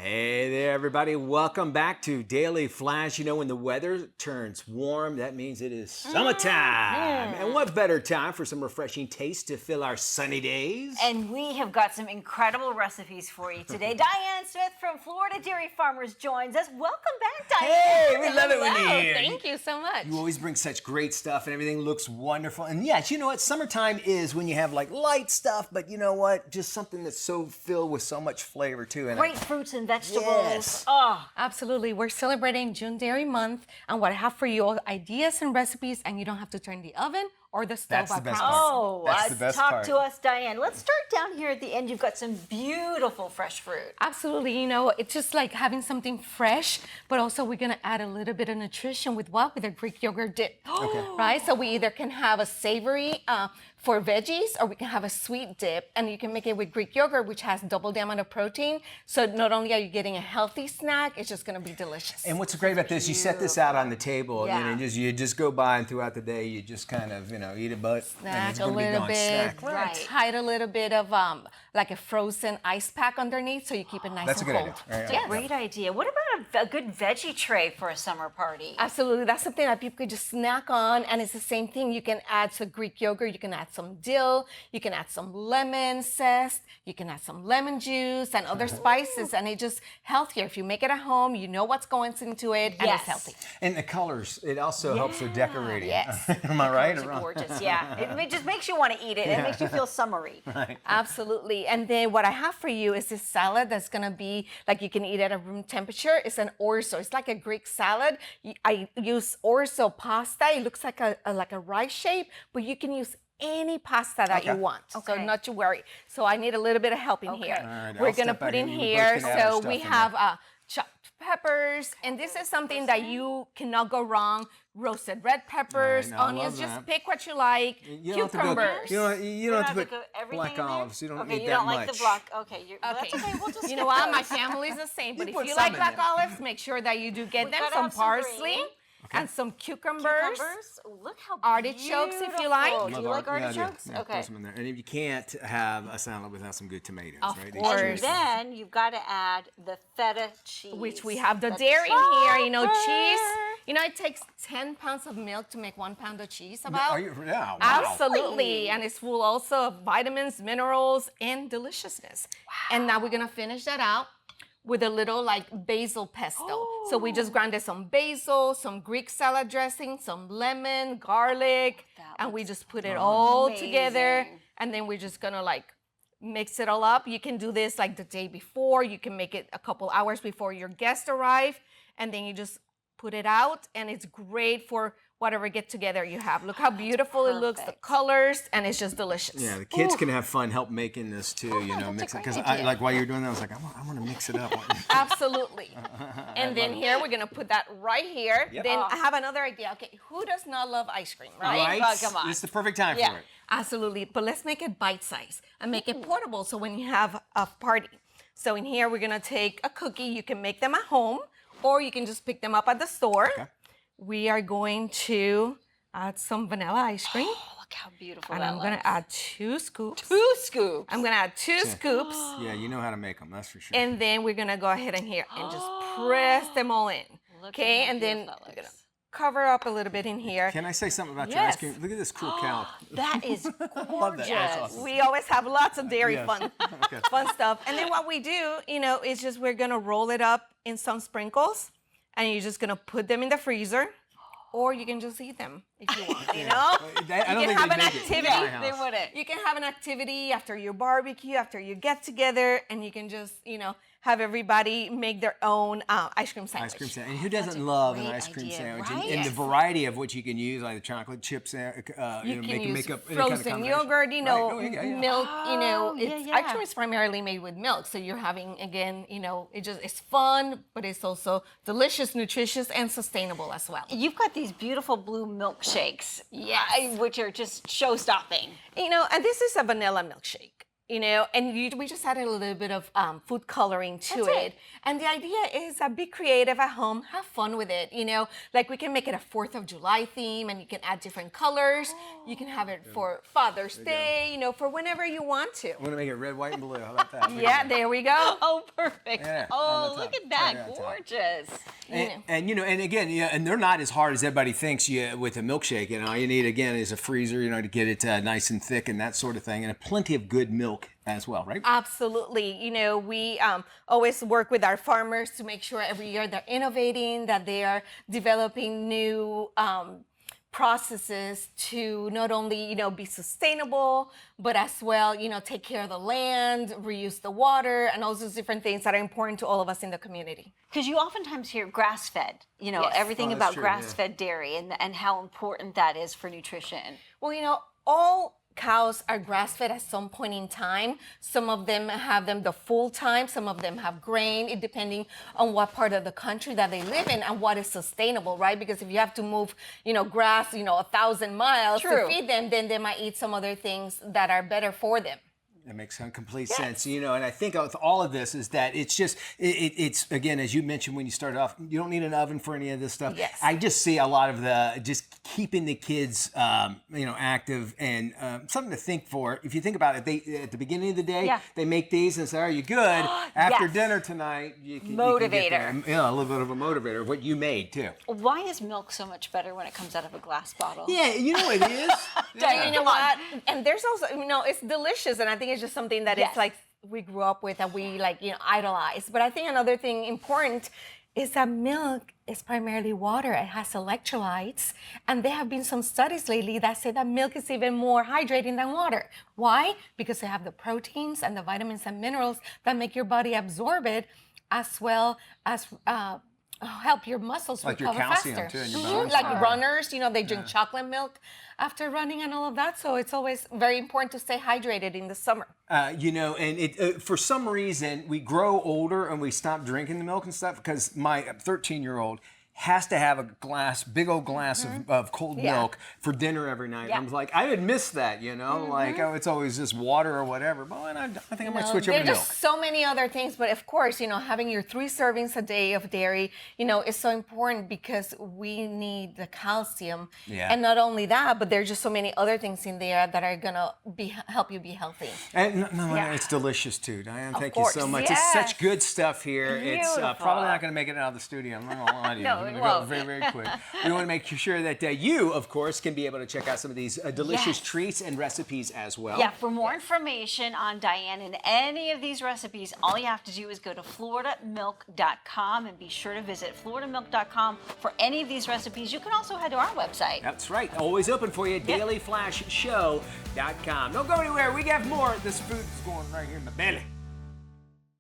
Hey there, everybody. Welcome back to Daily Flash. You know, when the weather turns warm, that means it is summertime. And what better time for some refreshing taste to fill our sunny days? And we have got some incredible recipes for you today. Diahann Smith from Florida Dairy Farmers joins us. Welcome back, Diahann. Hey, we love it when you're Hello, here. thank you so much. You always bring such great stuff and everything looks wonderful. And yes, you know what? Summertime is when you have like light stuff, but you know what? Just something that's so filled with so much flavor too. And Great fruits and vegetables. Yes. Oh, Absolutely. We're celebrating June Dairy Month, and what I have for you are ideas and recipes, and you don't have to turn the oven or the stove. That's the I best promise. part. oh, That's the best talk part. to us, Diahann. Let's start down here at the end. You've got some beautiful fresh fruit. Absolutely. You know, it's just like having something fresh, but also we're going to add a little bit of nutrition with what? With a Greek yogurt dip. Okay. Right? So we either can have a savory for veggies, or we can have a sweet dip, and you can make it with Greek yogurt, which has double the amount of protein. So not only are you getting a healthy snack, it's just going to be delicious. And what's great about this, you set this out on the table, Yeah. and you just go by, and throughout the day, you just kind of, eat a bit. and it's Snack a gonna be little gone. bit, Snack. Right. hide a little bit of like a frozen ice pack underneath, so you keep it nice That's a and good cold. idea. Right, Yes. Great idea. What about a good veggie tray for a summer party? Absolutely, that's something that people could just snack on, and it's the same thing. You can add some Greek yogurt, you can add some dill, you can add some lemon zest, you can add some lemon juice and other spices, and it's just healthier. If you make it at home, you know what's going into it, and Yes. it's healthy. And the colors, it also helps with decorating. Yes. Am I right Those or are wrong? gorgeous, yeah. It just makes you want to eat it. It makes you feel summery. Absolutely. And then what I have for you is this salad that's going to be like you can eat at a room temperature. It's an orzo. It's like a Greek salad. I use orzo pasta. It looks like a rice shape, but you can use any pasta that you Okay. want. So Okay. not to worry. So I need a little bit of help in Okay. here. All right, We're I'll going to step back put in. in You both here. can add your So stuff we in have chopped peppers, and this is something that you cannot go wrong. Roasted red peppers, All right, now I onions, love just that. pick what you like. You don't have to go- Cucumbers. you don't have to put go everything black in there? olives. You don't okay, need you that don't much. like the black. Okay, well, that's okay. We'll just You skip know what? those. My family's the same, but You if put you some like in black there. olives, make sure that you do get We them gotta some have some parsley green. and some cucumbers. Cucumbers. Look how Artichokes, if you like. beautiful. Do you like Yeah, I do. artichokes? Yeah, Okay. throw some in there. And if you can't have a salad without some good tomatoes, Of right? course. And then you've got to add the feta cheese. Which we have the The dairy in here, you know, cheddar. cheese. You know, it takes 10 pounds of milk to make 1 pound of cheese about. Are you? Yeah. Wow. Absolutely. And it's full also of vitamins, minerals, and deliciousness. And now we're going to finish that out with a little like basil pesto. So we just grounded some basil, some Greek salad dressing, some lemon, garlic, That and we looks just put it all together. amazing. And then we're just going to like mix it all up. You can do this like the day before. You can make it a couple hours before your guests arrive. And then you just put it out, and it's great for whatever get together you have. Look how beautiful it looks, the perfect. colors, and it's just delicious. Yeah, the kids can have fun help making this too. You know, that's a mix it great because idea. like while you're doing that, I was like, I want to mix it up. Absolutely. And then here we're gonna put that right here. Yep. Then I have another idea. Okay, who does not love ice cream, All right? right, come on. This is the perfect time Yeah, for it. absolutely. But let's make it bite size and make it portable. So when you have a party, so in here we're gonna take a cookie. You can make them at home, or you can just pick them up at the store. Okay. We are going to add some vanilla ice cream, Oh, look how beautiful and that I'm gonna looks. add 2 scoops. 2 scoops. I'm gonna add 2 scoops, Yeah, you know how to make them. That's for sure. and then we're gonna go ahead and here and just press them all in. Look Okay, at how and then beautiful that we're gonna looks. cover up a little bit in here. Can I say something about your ice Yes. cream? Look at this cool cow. That is Love that. gorgeous. That's awesome. We always have lots of dairy Yes. fun, Okay. fun stuff. And then what we do, you know, is just we're gonna roll it up in some sprinkles, and you're just gonna put them in the freezer, or you can just eat them if you want. You know, I you don't can think have they an make it in activity. my They house. wouldn't. You can have an activity after your barbecue, after you get together, and you can just, you know, have everybody make their own ice cream sandwich. Ice cream sandwich. And who doesn't love an great ice cream idea, sandwich? right? And the variety of what you can use, like the chocolate chips, You know, can make use up any kind of frozen combination. yogurt, you know, Right. Oh, yeah. milk, you know, Oh, yeah, it's yeah. ice cream is primarily made with milk. So you're having, again, you know, it's fun, but it's also delicious, nutritious, and sustainable as well. You've got these beautiful blue milkshakes, Yes. which are just show-stopping. You know, and this is a vanilla milkshake. you know, and we just added a little bit of food coloring to That's it. right. And the idea is be creative at home, have fun with it, you know, like we can make it a 4th of July theme and you can add different colors. You can have it for Father's Day, you know, for whenever you want to. I'm gonna make it red, white, and blue. How about that? Yeah, there we go. Oh, perfect. Yeah, oh, on the look top. at that. Right on top. Gorgeous. And you know, and again, yeah, and they're not as hard as everybody thinks. With a milkshake, you know, all you need again is a freezer, you know, to get it nice and thick and that sort of thing, and plenty of good milk as well, right? Absolutely. You know, we always work with our farmers to make sure every year they're innovating, that they are developing new processes to not only, you know, be sustainable, but as well, you know, take care of the land, reuse the water, and all those different things that are important to all of us in the community. Because you oftentimes hear grass-fed, you know, Yes. everything Oh, that's about true, grass-fed dairy and how important that is for nutrition. Well, you know, all cows are grass-fed at some point in time. Some of them have them the full time, some of them have grain, it depending on what part of the country that they live in and what is sustainable, right? Because if you have to move, you know, grass, you know, 1,000 miles True. to feed them, then they might eat some other things that are better for them. It makes complete sense, you know, and I think with all of this is that it's just, it's again, as you mentioned when you started off, you don't need an oven for any of this stuff. Yes. I just see a lot of just keeping the kids, you know, active and something to think for. If you think about it, they at the beginning of the day, Yeah. they make these and say, "Are you good?" After Yes. dinner tonight, you can Motivator. get a little bit of a motivator. What you made too. Why is milk so much better when it comes out of a glass bottle? Yeah, you know it is. And you know Come on. what? And there's also, you know, it's delicious, and I think it's just something that Yes. it's like we grew up with and we like, you know, idolize. But I think another thing important is that milk is primarily water. It has electrolytes, and there have been some studies lately that say that milk is even more hydrating than water. Why? Because they have the proteins and the vitamins and minerals that make your body absorb it, as well as help your muscles Like your recover calcium, faster. too, in your Mhm. bones. Like Sure. runners, you know, they drink chocolate milk after running and all of that. So it's always very important to stay hydrated in the summer. You know, and it for some reason we grow older and we stop drinking the milk and stuff because my 13-year-old has to have a big old glass of cold Yeah. milk for dinner every night. Yeah. I'm like, I would miss that, you know, like, oh, it's always just water or whatever. But I think I might switch over There to are milk. just so many other things, but of course, you know, having your 3 servings a day of dairy, you know, is so important because we need the calcium. Yeah. And not only that, but there's just so many other things in there that are gonna help you be healthy. And Yeah. it's delicious too, Diane. Thank course. you so much. Yes. It's such good stuff here. It's Beautiful. probably not going to make it out of the studio. I'm not going to lie to you. No, We're it going to go won't. very, very quick. We want to make sure that you, of course, can be able to check out some of these delicious Yes. treats and recipes as well. Yeah, for more information on Diahann and any of these recipes, all you have to do is go to floridamilk.com and be sure to visit floridamilk.com for any of these recipes. You can also head to our website. That's right. Always open for you, dailyflashshow.com. Don't go anywhere. We got more. This food's going right here in the belly.